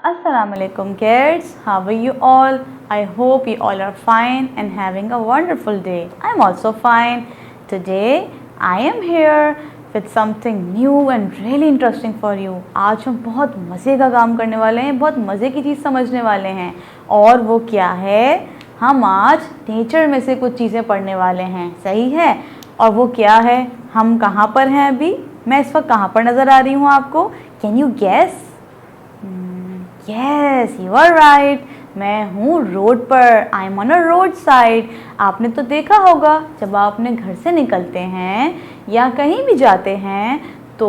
Assalamualaikum kids, how are you all? I hope you all are fine and having a wonderful day. I'm also fine. Today I am here with something new and really interesting for you. आज हम बहुत मज़े का काम करने वाले हैं, बहुत मज़े की चीज़ समझने वाले हैं और वो क्या है, हम आज नेचर में से कुछ चीज़ें पढ़ने वाले हैं, सही है। और वो क्या है, हम कहाँ पर हैं अभी, मैं इस वक्त कहाँ पर नज़र आ रही हूँ आपको, can you guess? Yes, you are right, मैं हूँ रोड पर, I am on a road side. आपने तो देखा होगा जब आप अपने घर से निकलते हैं या कहीं भी जाते हैं तो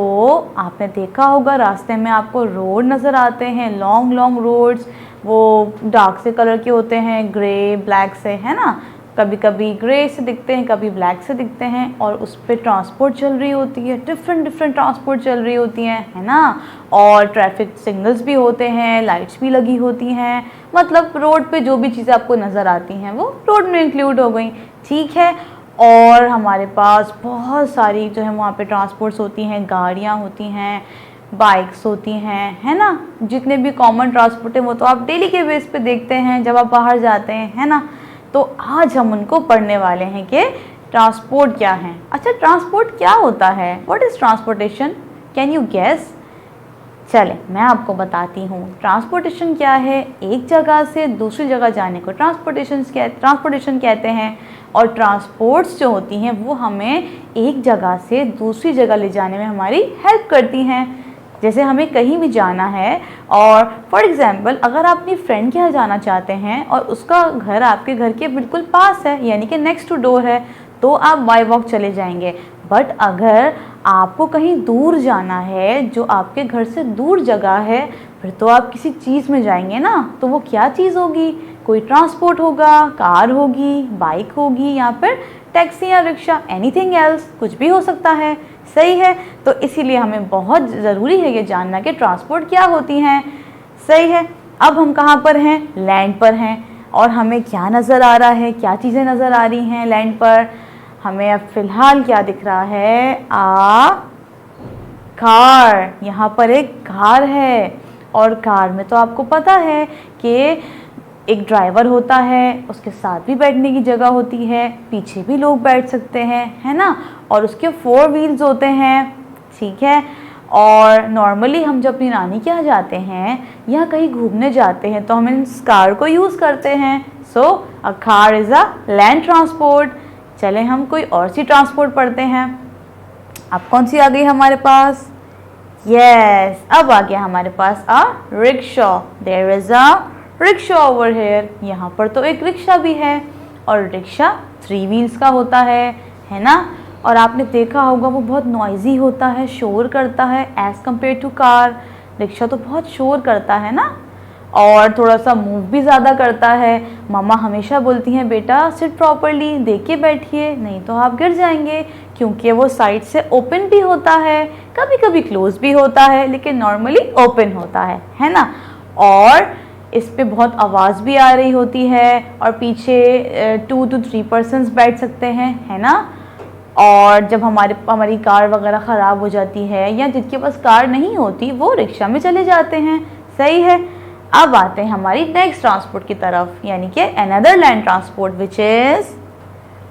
आपने देखा होगा रास्ते में आपको रोड नज़र आते हैं, लॉन्ग लॉन्ग रोड्स, वो डार्क से कलर के होते हैं, ग्रे ब्लैक से, है ना। कभी कभी ग्रे से दिखते हैं, कभी ब्लैक से दिखते हैं और उस पर ट्रांसपोर्ट चल रही होती है, डिफरेंट ट्रांसपोर्ट चल रही होती हैं, है ना। और ट्रैफिक सिग्नल्स भी होते हैं, लाइट्स भी लगी होती हैं, मतलब रोड पे जो भी चीज़ें आपको नज़र आती हैं वो रोड में इंक्लूड हो गई, ठीक है। और हमारे पास बहुत सारी जो है वहाँ पे ट्रांसपोर्ट्स होती हैं, गाड़ियाँ होती हैं, बाइक्स होती हैं, है ना। जितने भी कॉमन ट्रांसपोर्ट हैं वो तो आप डेली के बेस पे देखते हैं जब आप बाहर जाते हैं, है ना। तो आज हम उनको पढ़ने वाले हैं कि ट्रांसपोर्ट क्या है। अच्छा, ट्रांसपोर्ट क्या होता है, what is transportation, can you guess? चले मैं आपको बताती हूँ ट्रांसपोर्टेशन क्या है। एक जगह से दूसरी जगह जाने को ट्रांसपोर्टेशन कहते हैं। और ट्रांसपोर्ट्स जो होती हैं वो हमें एक जगह से दूसरी जगह ले जाने में हमारी हेल्प करती हैं। जैसे हमें कहीं भी जाना है और फॉर एग्ज़ाम्पल अगर आप अपनी फ्रेंड के यहाँ जाना चाहते हैं और उसका घर आपके घर के बिल्कुल पास है, यानी कि नेक्स्ट टू डोर है, तो आप बाय वॉक चले जाएंगे। बट अगर आपको कहीं दूर जाना है जो आपके घर से दूर जगह है, फिर तो आप किसी चीज़ में जाएंगे ना। तो वो क्या चीज़ होगी, कोई ट्रांसपोर्ट होगा, कार होगी, बाइक होगी या फिर टैक्सी या रिक्शा, एनीथिंग एल्स, कुछ भी हो सकता है, सही है। तो इसीलिए हमें बहुत ज़रूरी है ये जानना कि ट्रांसपोर्ट क्या होती हैं, सही है। अब हम कहाँ पर हैं, लैंड पर हैं। और हमें क्या नज़र आ रहा है, क्या चीज़ें नज़र आ रही हैं लैंड पर, हमें अब फ़िलहाल क्या दिख रहा है, कार। यहाँ पर एक कार है और कार में तो आपको पता है कि एक ड्राइवर होता है, उसके साथ भी बैठने की जगह होती है, पीछे भी लोग बैठ सकते हैं, है ना। और उसके 4 व्हील्स होते हैं, ठीक है। और नॉर्मली हम जब अपनी नानी के यहाँ जाते हैं या कहीं घूमने जाते हैं तो हम इस कार को यूज़ करते हैं। So a car is a land transport. चलें हम कोई और सी ट्रांसपोर्ट पढ़ते हैं। अब कौन सी आ गई हमारे पास, यस, अब आ गया हमारे पास a rickshaw. There is a rickshaw over here. यहाँ पर तो एक रिक्शा भी है और रिक्शा 3 व्हील्स का होता है ना। और आपने देखा होगा वो बहुत नॉइज़ी होता है, शोर करता है as compare to car. Rickshaw तो बहुत शोर करता है ना और थोड़ा सा मूव भी ज़्यादा करता है। मम्मा हमेशा बोलती हैं बेटा सिट प्रॉपरली, देख के बैठिए, नहीं तो आप गिर जाएंगे, क्योंकि वो साइड से ओपन भी होता है, कभी कभी क्लोज भी होता है, लेकिन नॉर्मली ओपन होता है ना। और इस पे बहुत आवाज़ भी आ रही होती है और पीछे 2 to 3 पर्सन्स बैठ सकते हैं, है ना। और जब हमारी कार वगैरह ख़राब हो जाती है या जिनके पास कार नहीं होती वो रिक्शा में चले जाते हैं, सही है। अब आते हैं हमारी नेक्स्ट ट्रांसपोर्ट की तरफ, यानी कि another land transport which is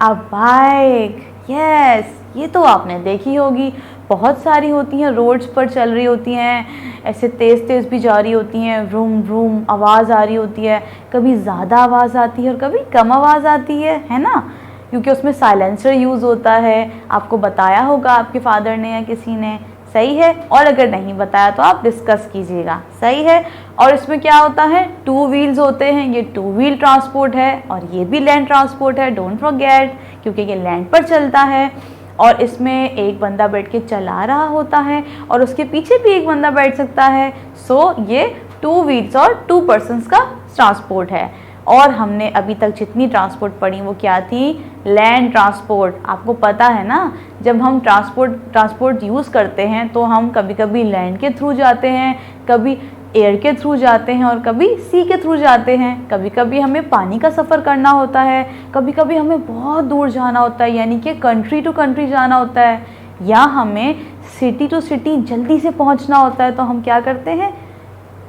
a bike. Yes, ये तो आपने देखी होगी, बहुत सारी होती हैं, रोड्स पर चल रही होती हैं, ऐसे तेज़ तेज़ भी जा रही होती हैं, व्रूम व्रूम आवाज़ आ रही होती है, कभी ज़्यादा आवाज़ आती है और कभी कम आवाज़ आती है ना, क्योंकि उसमें साइलेंसर यूज़ होता है। आपको बताया होगा आपके फादर ने या किसी ने, सही है। और अगर नहीं बताया तो आप डिस्कस कीजिएगा, सही है। और इसमें क्या होता है, 2 व्हील्स होते हैं, ये 2 व्हील ट्रांसपोर्ट है और ये भी लैंड ट्रांसपोर्ट है, डोंट फॉरगेट, क्योंकि ये लैंड पर चलता है। और इसमें एक बंदा बैठ के चला रहा होता है और उसके पीछे भी एक बंदा बैठ सकता है। सो ये 2 व्हील्स और 2 पर्सन्स का ट्रांसपोर्ट है। और हमने अभी तक जितनी ट्रांसपोर्ट पढ़ी वो क्या थी, लैंड ट्रांसपोर्ट। आपको पता है ना, जब हम ट्रांसपोर्ट यूज़ करते हैं तो हम कभी कभी लैंड के थ्रू जाते हैं, कभी एयर के थ्रू जाते हैं और कभी सी के थ्रू जाते हैं। कभी कभी हमें पानी का सफ़र करना होता है, कभी कभी हमें बहुत दूर जाना होता है, यानी कि कंट्री टू कंट्री जाना होता है, या हमें सिटी टू सिटी जल्दी से पहुंचना होता है, तो हम क्या करते हैं,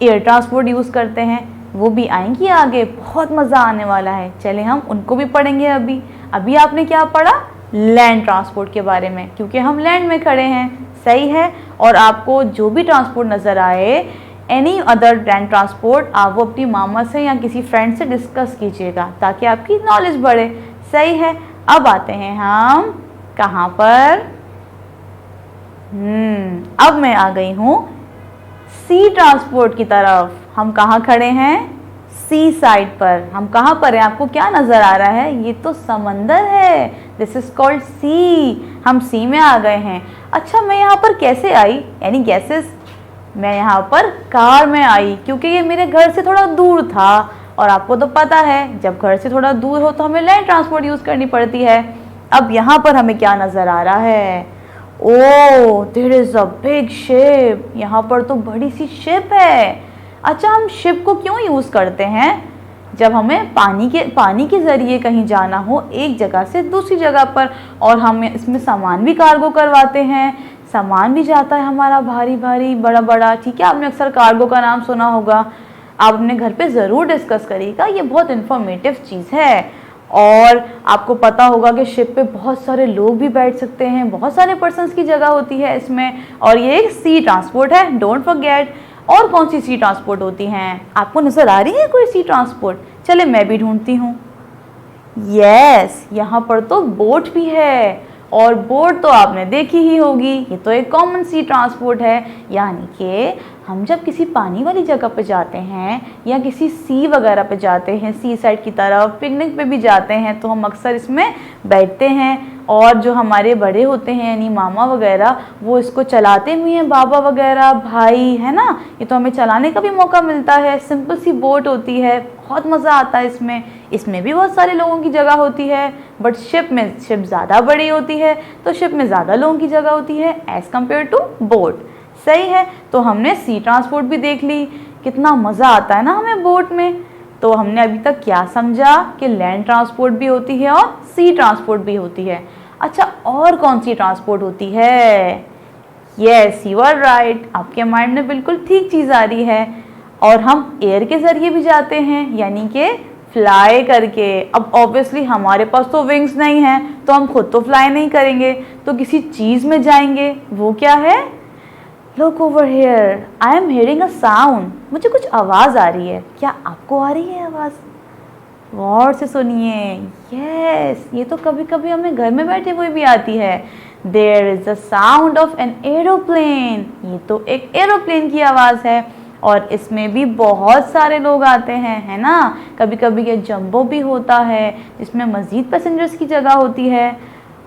एयर ट्रांसपोर्ट यूज़ करते हैं, वो भी आएंगी आगे, बहुत मज़ा आने वाला है। चले हम उनको भी पढ़ेंगे। अभी आपने क्या पढ़ा? लैंड ट्रांसपोर्ट के बारे में, क्योंकि हम लैंड में खड़े हैं, सही है। और आपको जो भी ट्रांसपोर्ट नज़र आए, एनी अदर लैंड ट्रांसपोर्ट, आप वो अपनी मामा से या किसी फ्रेंड से डिस्कस कीजिएगा ताकि आपकी नॉलेज बढ़े, सही है। अब आते हैं हम कहाँ पर? अब मैं आ गई हूँ सी ट्रांसपोर्ट की तरफ। हम कहाँ खड़े हैं? सी साइड पर। हम कहाँ पर हैं? आपको क्या नज़र आ रहा है? ये तो समंदर है। दिस इज कॉल्ड सी। हम सी में आ गए हैं। अच्छा, मैं यहाँ पर कैसे आई? यानी गैसेस, मैं यहाँ पर कार में आई क्योंकि ये मेरे घर से थोड़ा दूर था। और आपको तो पता है जब घर से थोड़ा दूर हो तो हमें लैंड ट्रांसपोर्ट यूज़ करनी पड़ती है। अब यहाँ पर हमें क्या नज़र आ रहा है? Oh, there is a big ship. यहाँ पर तो बड़ी सी शिप है। अच्छा, हम शिप को क्यों यूज़ करते हैं? जब हमें पानी के ज़रिए कहीं जाना हो एक जगह से दूसरी जगह पर, और हम इसमें सामान भी कार्गो करवाते हैं, सामान भी जाता है हमारा भारी भारी बड़ा बड़ा, ठीक है। आपने अक्सर कार्गो का नाम सुना होगा, आप अपने घर पे ज़रूर डिस्कस करिएगा, ये बहुत इन्फॉर्मेटिव चीज़ है। और आपको पता होगा कि शिप पे बहुत सारे लोग भी बैठ सकते हैं, बहुत सारे पर्सन्स की जगह होती है इसमें। और ये एक सी ट्रांसपोर्ट है, डोंट फॉरगेट। और कौन सी सी ट्रांसपोर्ट होती हैं? आपको नज़र आ रही है कोई सी ट्रांसपोर्ट? चले मैं भी ढूंढती हूँ। यस, यहाँ पर तो बोट भी है। और बोट तो आपने देखी ही होगी, ये तो एक कॉमन सी ट्रांसपोर्ट है। यानी कि हम जब किसी पानी वाली जगह पे जाते हैं या किसी सी वगैरह पे जाते हैं, सी साइड की तरफ पिकनिक पे भी जाते हैं, तो हम अक्सर इसमें बैठते हैं। और जो हमारे बड़े होते हैं यानी मामा वगैरह, वो इसको चलाते भी हैं, बाबा वगैरह, भाई, है ना। ये तो हमें चलाने का भी मौका मिलता है। सिंपल सी बोट होती है, बहुत मज़ा आता है इसमें। इसमें भी बहुत सारे लोगों की जगह होती है, बट शिप ज़्यादा बड़ी होती है, तो शिप में ज़्यादा लोगों की जगह होती है एज़ कम्पेयर टू बोट, सही है। तो हमने सी ट्रांसपोर्ट भी देख ली, कितना मज़ा आता है ना हमें बोट में। तो हमने अभी तक क्या समझा कि लैंड ट्रांसपोर्ट भी होती है और सी ट्रांसपोर्ट भी होती है। अच्छा, और कौन सी ट्रांसपोर्ट होती है? यस, यू आर राइट, आपके माइंड में बिल्कुल ठीक चीज़ आ रही है। और हम एयर के ज़रिए भी जाते हैं, यानी कि फ्लाई करके। अब ऑब्वियसली हमारे पास तो विंग्स नहीं हैं, तो हम खुद तो फ्लाई नहीं करेंगे, तो किसी चीज़ में जाएंगे। वो क्या है? Look over here, I am hearing a sound. मुझे कुछ आवाज़ आ रही है, क्या आपको आ रही है आवाज़? गौर से सुनिए। यस, ये तो कभी कभी हमें घर में बैठे हुए भी आती है। There is the sound of an aeroplane. ये तो एक एरोप्लेन की आवाज़ है। और इसमें भी बहुत सारे लोग आते हैं, है ना। कभी कभी ये जंबो भी होता है जिसमें मज़ीद पैसेंजर्स की जगह होती है।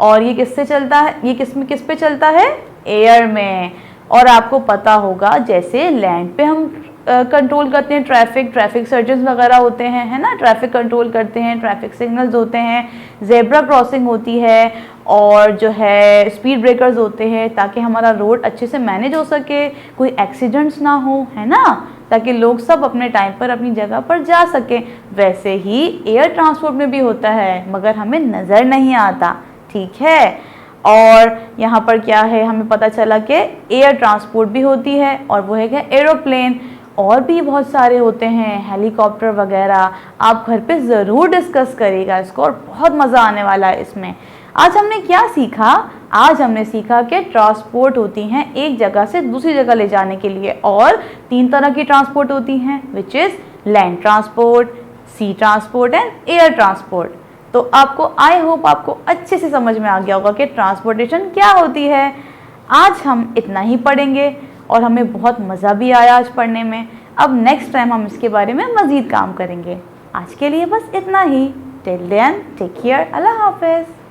और ये किससे चलता है? ये किस पे चलता है? एयर में। और आपको पता होगा जैसे लैंड पे हम कंट्रोल करते हैं, ट्रैफिक सर्जन्स वगैरह होते हैं, है ना, ट्रैफिक कंट्रोल करते हैं, ट्रैफिक सिग्नल्स होते हैं, जेब्रा क्रॉसिंग होती है, और जो है स्पीड ब्रेकर्स होते हैं, ताकि हमारा रोड अच्छे से मैनेज हो सके, कोई एक्सीडेंट्स ना हो, है ना, ताकि लोग सब अपने टाइम पर अपनी जगह पर जा सकें। वैसे ही एयर ट्रांसपोर्ट में भी होता है, मगर हमें नज़र नहीं आता, ठीक है। और यहाँ पर क्या है, हमें पता चला कि एयर ट्रांसपोर्ट भी होती है, और वो है क्या? एरोप्लेन। और भी बहुत सारे होते हैं, हेलीकॉप्टर वगैरह। आप घर पे ज़रूर डिस्कस करिएगा इसको, और बहुत मज़ा आने वाला है इसमें। आज हमने क्या सीखा? आज हमने सीखा कि ट्रांसपोर्ट होती हैं एक जगह से दूसरी जगह ले जाने के लिए, और 3 तरह की ट्रांसपोर्ट होती हैं, which is land transport, sea transport and air transport. तो आपको, आई होप आपको अच्छे से समझ में आ गया होगा कि ट्रांसपोर्टेशन क्या होती है। आज हम इतना ही पढ़ेंगे, और हमें बहुत मज़ा भी आया आज पढ़ने में। अब नेक्स्ट टाइम हम इसके बारे में मज़ीद काम करेंगे। आज के लिए बस इतना ही। टिल देन, टेक केयर, अल्लाह हाफ़िज़।